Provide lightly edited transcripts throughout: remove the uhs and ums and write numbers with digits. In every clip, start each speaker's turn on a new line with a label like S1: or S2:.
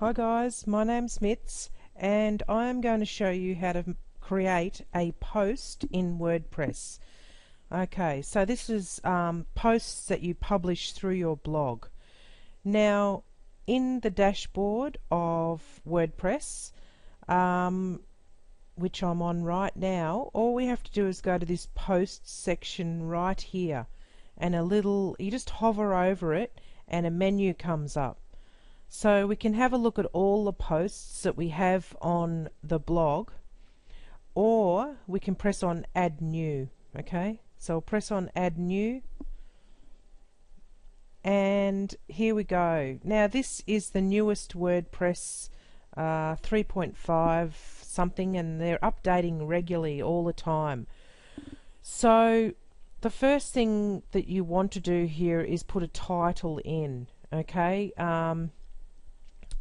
S1: Hi guys, my name's Mitz and I'm going to show you how to create a post in WordPress. Okay, so this is posts that you publish through your blog. Now, in the dashboard of WordPress, which I'm on right now, all we have to do is go to this posts section right here, and you just hover over it and a menu comes up. So we can have a look at all the posts that we have on the blog, or we can press on Add New. Okay, so I'll press on Add New, and here we go. Now this is the newest WordPress 3.5 something, and they're updating regularly all the time. So the first thing that you want to do here is put a title in. Okay,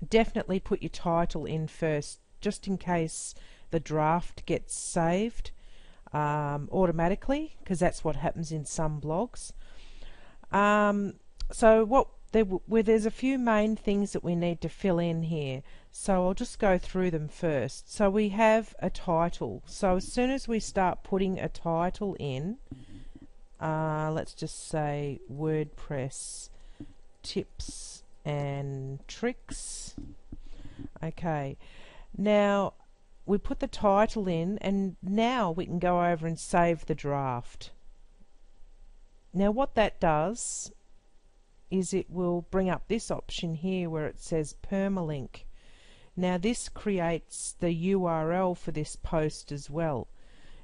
S1: definitely put your title in first, just in case the draft gets saved automatically, because that's what happens in some blogs. So there's a few main things that we need to fill in here, so I'll just go through them first. So we have a title, so as soon as we start putting a title in, let's just say WordPress tips and tricks. Okay, now we put the title in, and now we can go over and save the draft. Now what that does is it will bring up this option here where it says permalink. Now this creates the URL for this post as well.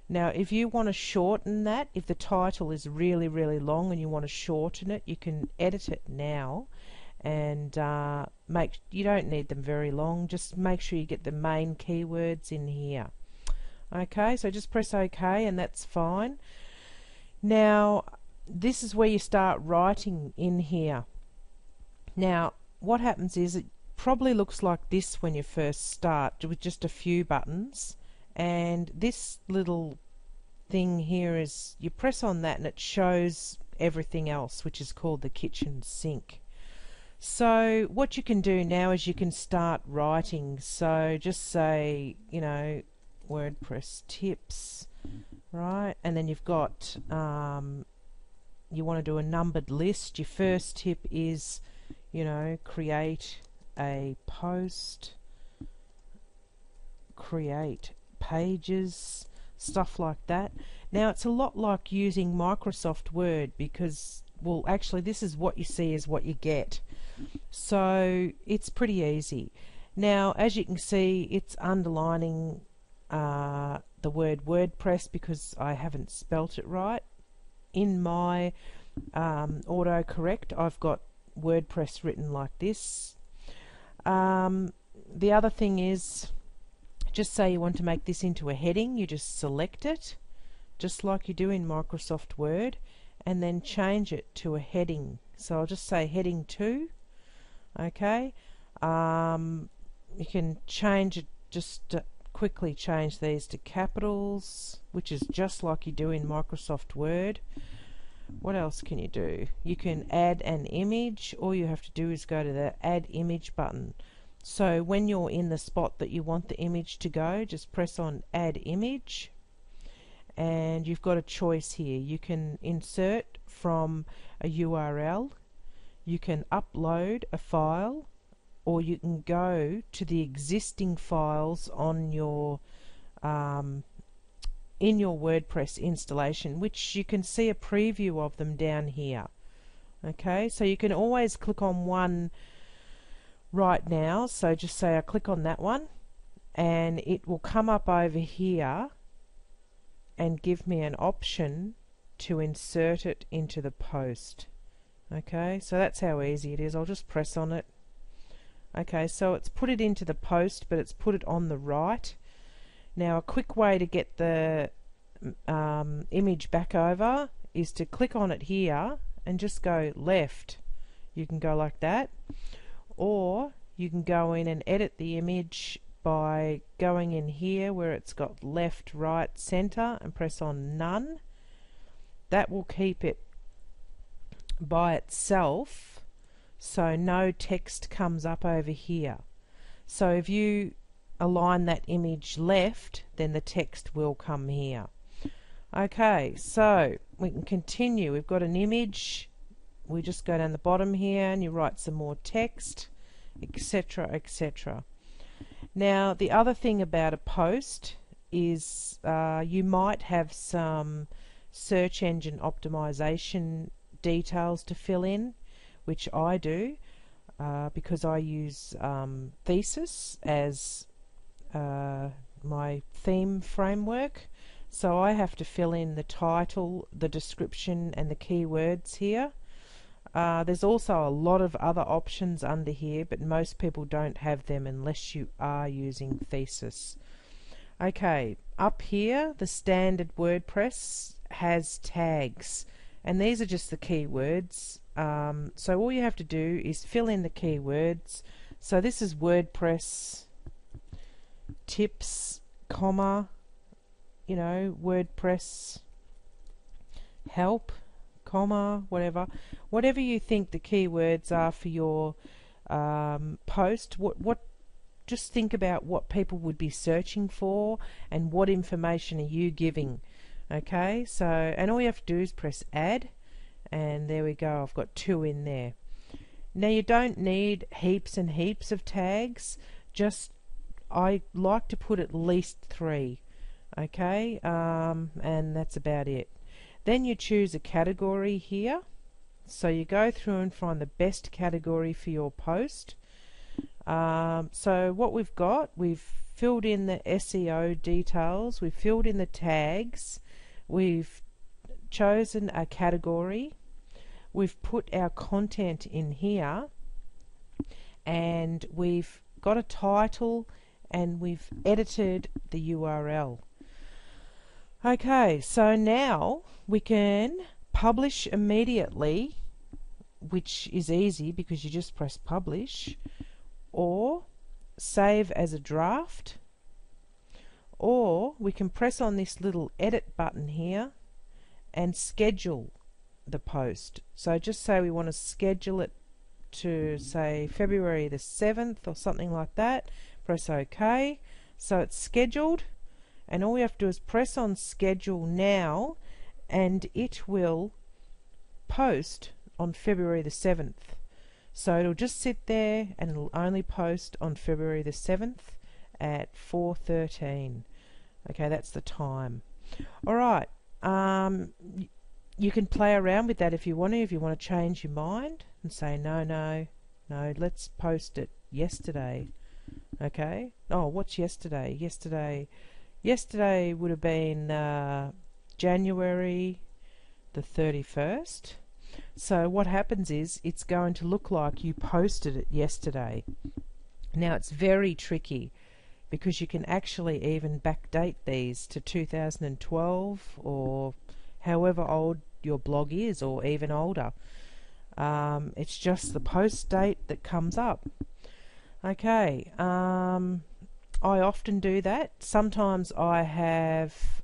S1: Now if you want to shorten that, if the title is really long and you want to shorten it, you can edit it now, and you don't need them very long. Just make sure you get the main keywords in here. Okay, so just press OK and that's fine. Now this is where you start writing in here. Now what happens is it probably looks like this when you first start, with just a few buttons, and this little thing here is, you press on that and it shows everything else, which is called the kitchen sink. So what you can do now is you can start writing. So just say, you know, WordPress tips, right? And then you've got you want to do a numbered list. Your first tip is, you know, create a post, create pages, stuff like that. Now it's a lot like using Microsoft Word, because, well, actually this is what you see is what you get. So it's pretty easy. Now as you can see, it's underlining the word WordPress because I haven't spelt it right. In my autocorrect, I've got WordPress written like this. The other thing is, just say you want to make this into a heading, you just select it, just like you do in Microsoft Word, and then change it to a heading. So I'll just say heading 2. Okay, you can change it, just quickly change these to capitals, which is just like you do in Microsoft Word. What else can you do? You can add an image. All you have to do is go to the add image button. So when you're in the spot that you want the image to go, just press on add image, and you've got a choice here. You can insert from a URL, you can upload a file, or you can go to the existing files on your in your WordPress installation, which you can see a preview of them down here. Okay, so you can always click on one right now. So just say I click on that one, and it will come up over here and give me an option to insert it into the post. Okay, so that's how easy it is. I'll just press on it. Okay, so it's put it into the post, but it's put it on the right. Now a quick way to get the image back over is to click on it here and just go left. You can go like that, or you can go in and edit the image by going in here where it's got left, right, center, and press on none. That will keep it by itself, so no text comes up over here. So if you align that image left, then the text will come here. Okay, so we can continue. We've got an image. We just go down the bottom here and you write some more text, etc., etc. Now, the other thing about a post is you might have some search engine optimization details to fill in, which I do because I use Thesis as my theme framework. So I have to fill in the title, the description, and the keywords here. There's also a lot of other options under here, but most people don't have them unless you are using Thesis. Okay, up here, the standard WordPress has tags, and these are just the keywords. So all you have to do is fill in the keywords. So this is WordPress tips, comma, WordPress help, comma, whatever you think the keywords are for your post. Just think about what people would be searching for and what information are you giving. Okay, so, and all you have to do is press add, and there we go, I've got 2 in there. Now you don't need heaps and heaps of tags, just I like to put at least 3. Okay, and that's about it. Then you choose a category here. So you go through and find the best category for your post. So what we've got, we've filled in the SEO details, we've filled in the tags, we've chosen a category, we've put our content in here, and we've got a title, and we've edited the URL. Okay, so now we can publish immediately, which is easy because you just press publish, or save as a draft, or we can press on this little edit button here and schedule the post. So just say we want to schedule it to, say, February the 7th or something like that. Press OK. So it's scheduled, and all we have to do is press on schedule now, and it will post on February the 7th. So it'll just sit there and it'll only post on February the 7th at 4:13. Okay, that's the time. Alright, you can play around with that if you want to. If you want to change your mind and say no, let's post it yesterday. Okay, oh, what's yesterday? Yesterday would have been January the 31st. So what happens is it's going to look like you posted it yesterday. Now it's very tricky because you can actually even backdate these to 2012 or however old your blog is, or even older. It's just the post date that comes up. Okay, I often do that. Sometimes I have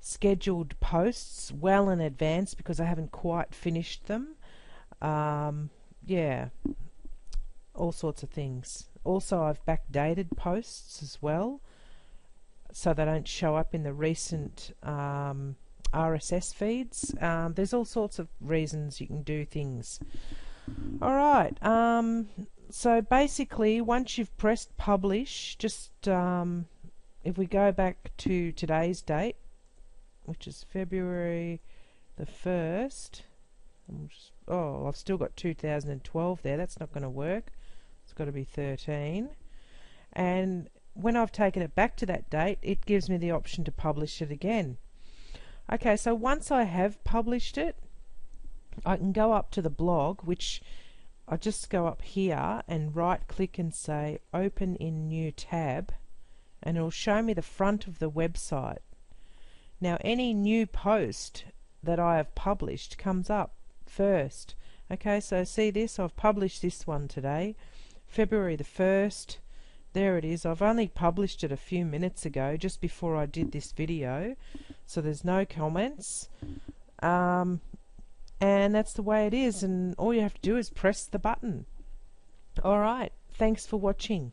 S1: scheduled posts well in advance because I haven't quite finished them. Yeah, all sorts of things. Also, I've backdated posts as well, so they don't show up in the recent RSS feeds. There's all sorts of reasons you can do things. Alright, so basically once you've pressed publish, just if we go back to today's date, which is February the 1st, oh, I've still got 2012 there, that's not going to work, it's got to be 13, and when I've taken it back to that date, it gives me the option to publish it again. Okay, so once I have published it, I can go up to the blog, which I just go up here and right click and say open in new tab, and it'll show me the front of the website. Now any new post that I have published comes up first. Okay, so see this, I've published this one today, February the 1st. There it is. I've only published it a few minutes ago, just before I did this video, so there's no comments. And that's the way it is, and all you have to do is press the button. Alright, Thanks for watching.